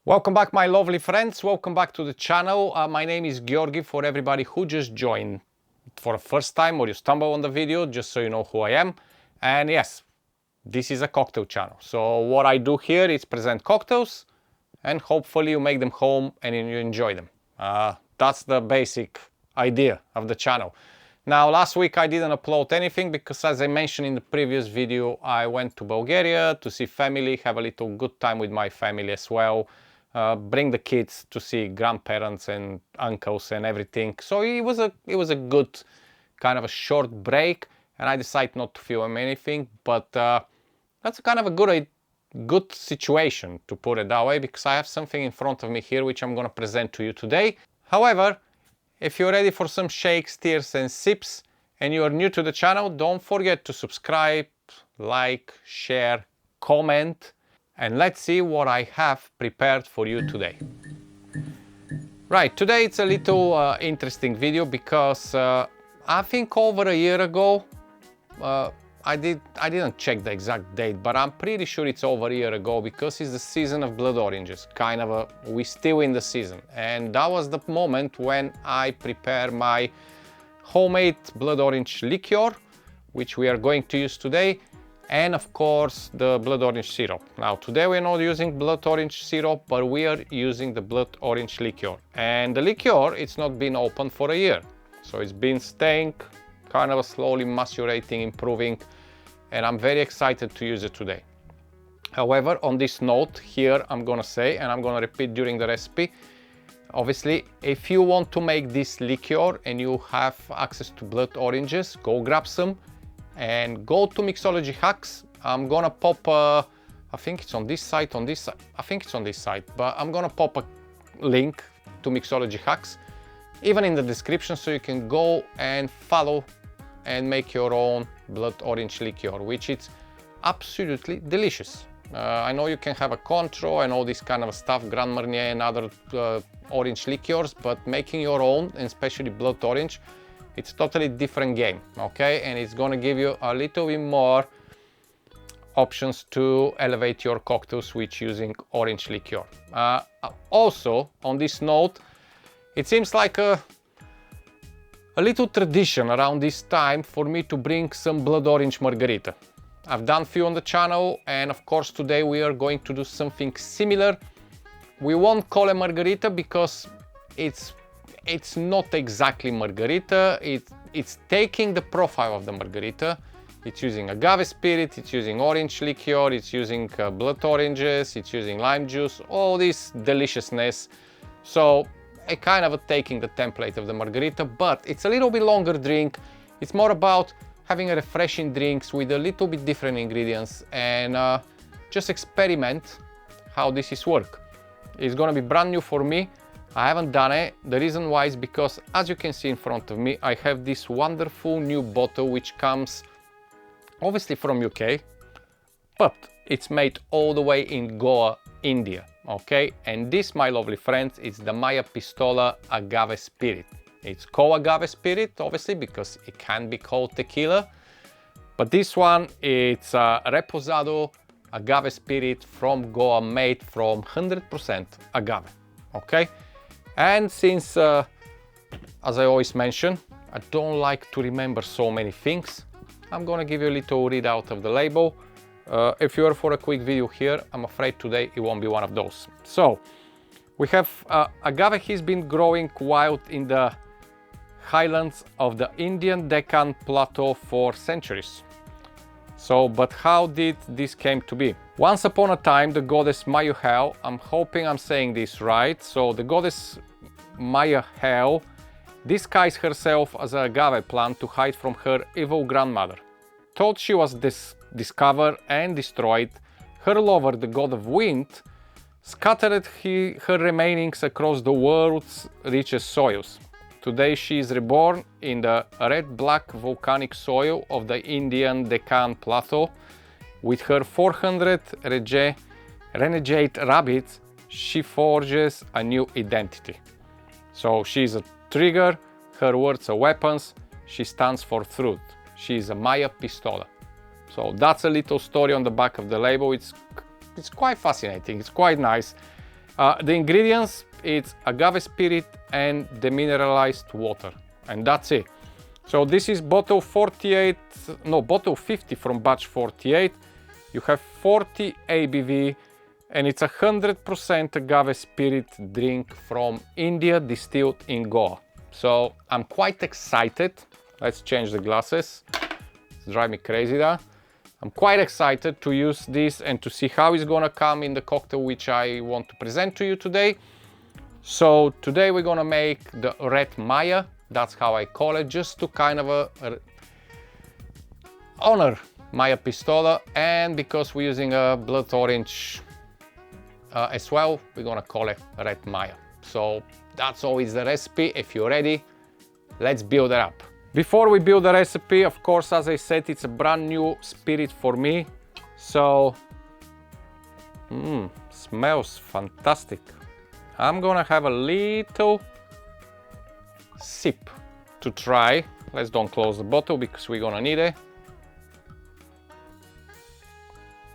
Welcome back, my lovely friends. Welcome back to the channel. My name is Georgi. For everybody who just joined for the first time or you stumble on the video, just so you know who I am. And yes, this is a cocktail channel. So what I do here is present cocktails and hopefully you make them home and you enjoy them. That's the basic idea of the channel. Now, last week I didn't upload anything because, as I mentioned in the previous video, I went to Bulgaria to see family, have a little good time with my family as well. Bring the kids to see grandparents and uncles and everything. So it was a good kind of a short break, and I decided not to film anything. But that's kind of a good situation, to put it that way, because I have something in front of me here which I'm going to present to you today. However, if you're ready for some shakes, tears and sips and you are new to the channel, don't forget to subscribe, like, share, comment, and let's see what I have prepared for you today. Right, today it's a little interesting video because I think over a year ago, I didn't check the exact date, but I'm pretty sure it's over a year ago because it's the season of blood oranges. We're still in the season. And that was the moment when I prepare my homemade blood orange liqueur, which we are going to use today. And of course, the blood orange syrup. Now, today we're not using blood orange syrup, but we are using the blood orange liqueur. And the liqueur, it's not been open for a year. So it's been staying, kind of slowly macerating, improving, and I'm very excited to use it today. However, on this note here, I'm gonna say, and I'm gonna repeat during the recipe, obviously, if you want to make this liqueur and you have access to blood oranges, go grab some and go to Mixology Hacks. I'm gonna pop, I think it's on this site, I think it's on this site, but I'm gonna pop a link to Mixology Hacks, even in the description, so you can go and follow and make your own blood orange liqueur, which is absolutely delicious. I know you can have a Cointreau and all this kind of stuff, Grand Marnier and other orange liqueurs, but making your own, and especially blood orange, it's totally different game, okay? And it's gonna give you a little bit more options to elevate your cocktails with using orange liqueur. Also, on this note, it seems like a little tradition around this time for me to bring some blood orange margarita. I've done a few on the channel, and of course today we are going to do something similar. We won't call it margarita because it's not exactly margarita. It's taking the profile of the margarita. It's using agave spirit, it's using orange liqueur, it's using blood oranges, it's using lime juice, all this deliciousness. So it kind of taking the template of the margarita, but it's a little bit longer drink. It's more about having a refreshing drinks with a little bit different ingredients and just experiment how this is work. It's gonna be brand new for me. I haven't done it. The reason why is because, as you can see in front of me, I have this wonderful new bottle which comes obviously from UK, but it's made all the way in Goa, India, okay? And this, my lovely friends, is the Maya Pistola Agave Spirit. It's called Agave Spirit, obviously, because it can be called tequila, but this one, it's Reposado Agave Spirit from Goa, made from 100% agave, okay? And since, as I always mention, I don't like to remember so many things, I'm gonna give you a little readout of the label. If you're for a quick video here, I'm afraid today it won't be one of those. So, we have agave has been growing wild in the highlands of the Indian Deccan Plateau for centuries. So, but how did this came to be? Once upon a time, the goddess Maya, I'm hoping I'm saying this right, so the goddess Maya disguised herself as an agave plant to hide from her evil grandmother. Thought she was discovered and destroyed, her lover, the god of wind, scattered her remainings across the world's richest soils. Today she is reborn in the red-black volcanic soil of the Indian Deccan Plateau. With her 400 renegade rabbits, she forges a new identity. So she's a trigger, her words are weapons, she stands for truth. She is a Maya Pistola. So that's a little story on the back of the label. It's quite fascinating, it's quite nice. The ingredients, it's agave spirit and demineralized water, and that's it. So this is bottle 48, no, bottle 50 from batch 48. You have 40 ABV, and it's 100% agave spirit drink from India, distilled in Goa. So I'm quite excited. Let's change the glasses. It's driving me crazy there. I'm quite excited to use this and to see how it's gonna come in the cocktail which I want to present to you today. So today we're gonna make the Red Maya. That's how I call it, just to kind of honor Maya Pistola, and because we're using a Blood Orange as well, we're gonna call it Red Maya. So that's always the recipe. If you're ready, let's build it up. Before we build the recipe, of course, as I said, it's a brand new spirit for me. So, smells fantastic. I'm gonna have a little sip to try. Let's don't close the bottle because we're gonna need it.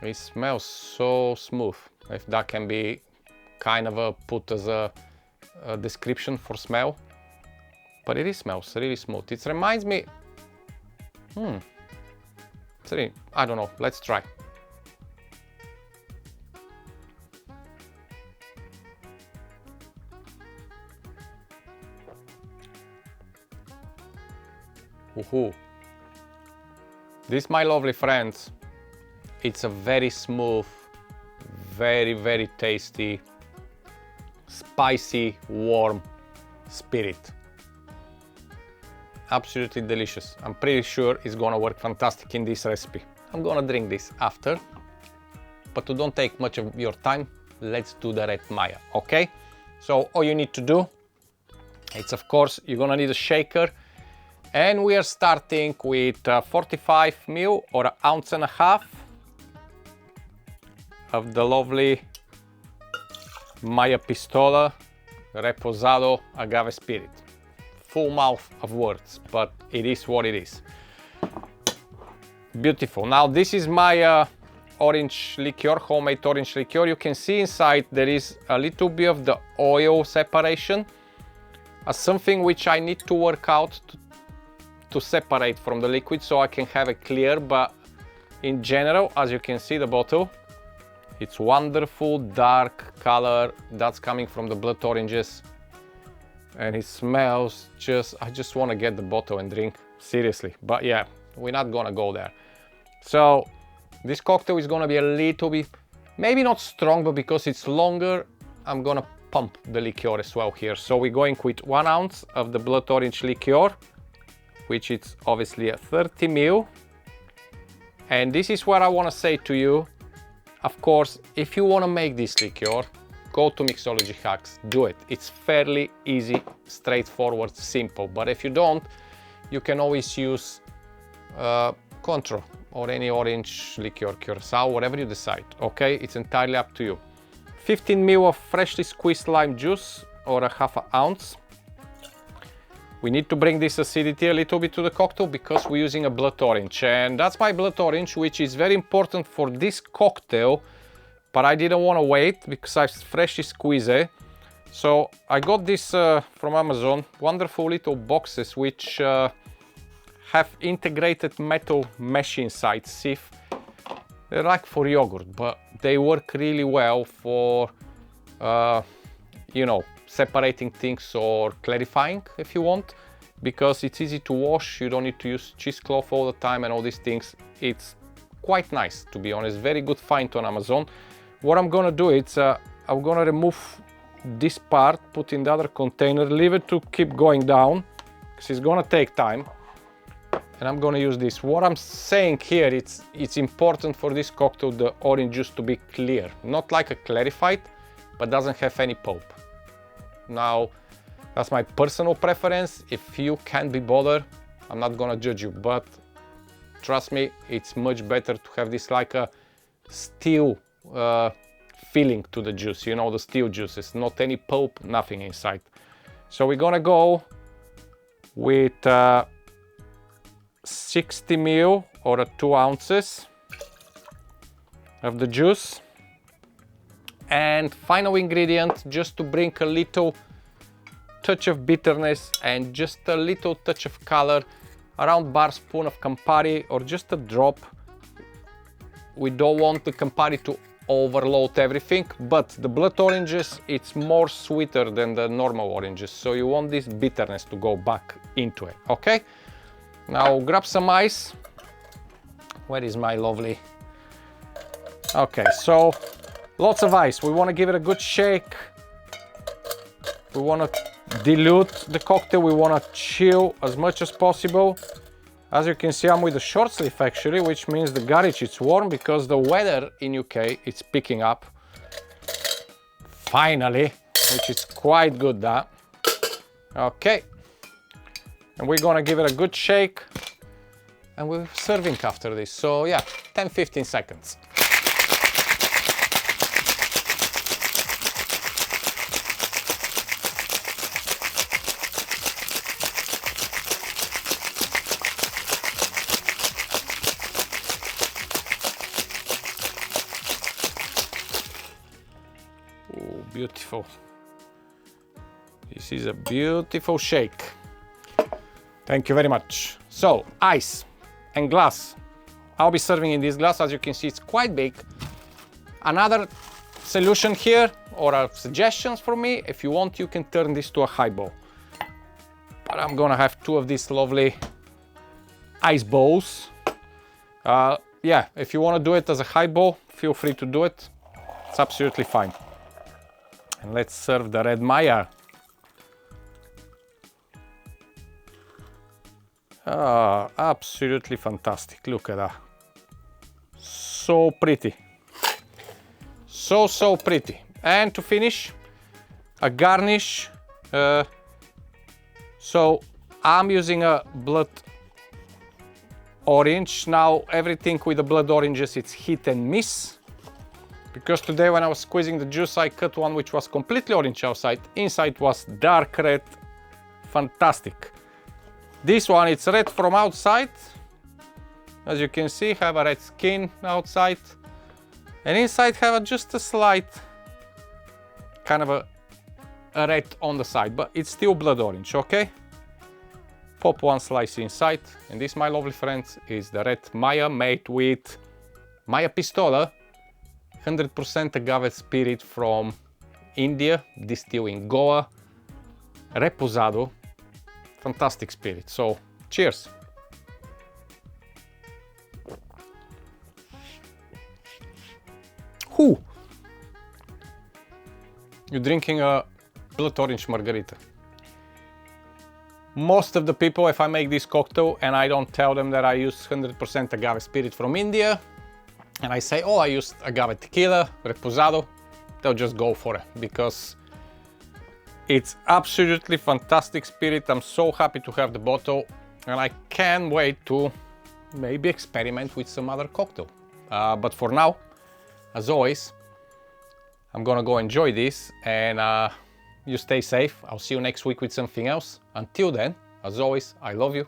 It smells so smooth. If that can be kind of put as a description for smell. But it smells really smooth. It reminds me, it's really, I don't know, let's try. Woohoo. This, my lovely friends, it's a very smooth, very, very tasty, spicy, warm spirit. Absolutely delicious. I'm pretty sure it's gonna work fantastic in this recipe. I'm gonna drink this after, but to don't take much of your time, let's do the Red Maya, okay? So all you need to do, it's of course, you're gonna need a shaker, and we are starting with 45 ml or an ounce and a half of the lovely Maya Pistola Reposado Agave Spirit. Full mouth of words, but it is what it is. Beautiful. Now this is my orange liqueur, homemade orange liqueur. You can see inside there is a little bit of the oil separation, something which I need to work out to separate from the liquid so I can have it clear, but in general, as you can see the bottle, it's wonderful dark color that's coming from the blood oranges. And it smells just, I just want to get the bottle and drink, seriously. But yeah, we're not gonna go there. So this cocktail is gonna be a little bit, maybe not strong, but because it's longer, I'm gonna pump the liqueur as well here. So we're going with 1 ounce of the Blood Orange Liqueur, which is obviously a 30 ml. And this is what I want to say to you. Of course, if you want to make this liqueur, go to Mixology Hacks, do it. It's fairly easy, straightforward, simple. But if you don't, you can always use Cointreau or any orange liqueur, Curacao, whatever you decide, okay? It's entirely up to you. 15 ml of freshly squeezed lime juice or a half an ounce. We need to bring this acidity a little bit to the cocktail because we're using a blood orange. And that's my blood orange, which is very important for this cocktail. But I didn't want to wait because I freshly squeezed it. So I got this from Amazon, wonderful little boxes which have integrated metal mesh inside, sieve. They're like for yogurt, but they work really well for, you know, separating things or clarifying if you want, because it's easy to wash. You don't need to use cheesecloth all the time and all these things. It's quite nice, to be honest. Very good find on Amazon. What I'm gonna do is I'm gonna remove this part, put in the other container, leave it to keep going down because it's gonna take time, and I'm gonna use this. What I'm saying here, it's important for this cocktail the orange juice to be clear, not like a clarified, but doesn't have any pulp. Now that's my personal preference. If you can't be bothered, I'm not gonna judge you, but trust me, it's much better to have this like a still feeling to the juice, you know, the still juices, not any pulp, nothing inside. So we're gonna go with 60 ml or 2 ounces of the juice. And final ingredient, just to bring a little touch of bitterness and just a little touch of color, around bar spoon of Campari or just a drop. We don't want the Campari to overload everything, but the blood oranges, it's more sweeter than the normal oranges, so you want this bitterness to go back into it, okay? Now grab some ice. Where is my lovely... Okay, so lots of ice. We want to give it a good shake. We want to dilute the cocktail. We want to chill as much as possible. As you can see, I'm with a short sleeve actually, which means the garage is warm because the weather in UK it's picking up. Finally, which is quite good that. Okay. And we're gonna give it a good shake. And we're serving after this. So yeah, 10-15 seconds. Beautiful. This is a beautiful shake. Thank you very much. So, ice and glass. I'll be serving in this glass. As you can see, it's quite big. Another solution here, or suggestions for me, if you want, you can turn this to a highball. But I'm gonna have two of these lovely ice bowls. Yeah, if you want to do it as a highball, feel free to do it. It's absolutely fine. And let's serve the red Maya. Ah, absolutely fantastic. Look at that. So pretty. So pretty. And to finish, a garnish. So I'm using a blood orange. Now everything with the blood oranges, it's hit and miss. Because today when I was squeezing the juice, I cut one which was completely orange outside. Inside was dark red. Fantastic. This one, it's red from outside. As you can see, have a red skin outside. And inside have just a slight kind of a red on the side, but it's still blood orange, okay? Pop one slice inside. And this, my lovely friends, is the red Maya made with Maya Pistola, 100% agave spirit from India, distilled in Goa, reposado. Fantastic spirit. So, cheers. Whew. You're drinking a blood orange margarita. Most of the people, if I make this cocktail and I don't tell them that I use 100% agave spirit from India, and I say, oh, I used agave tequila, reposado, they'll just go for it because it's absolutely fantastic spirit. I'm so happy to have the bottle and I can't wait to maybe experiment with some other cocktail. But for now, as always, I'm gonna go enjoy this and you stay safe. I'll see you next week with something else. Until then, as always, I love you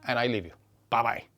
and I leave you. Bye-bye.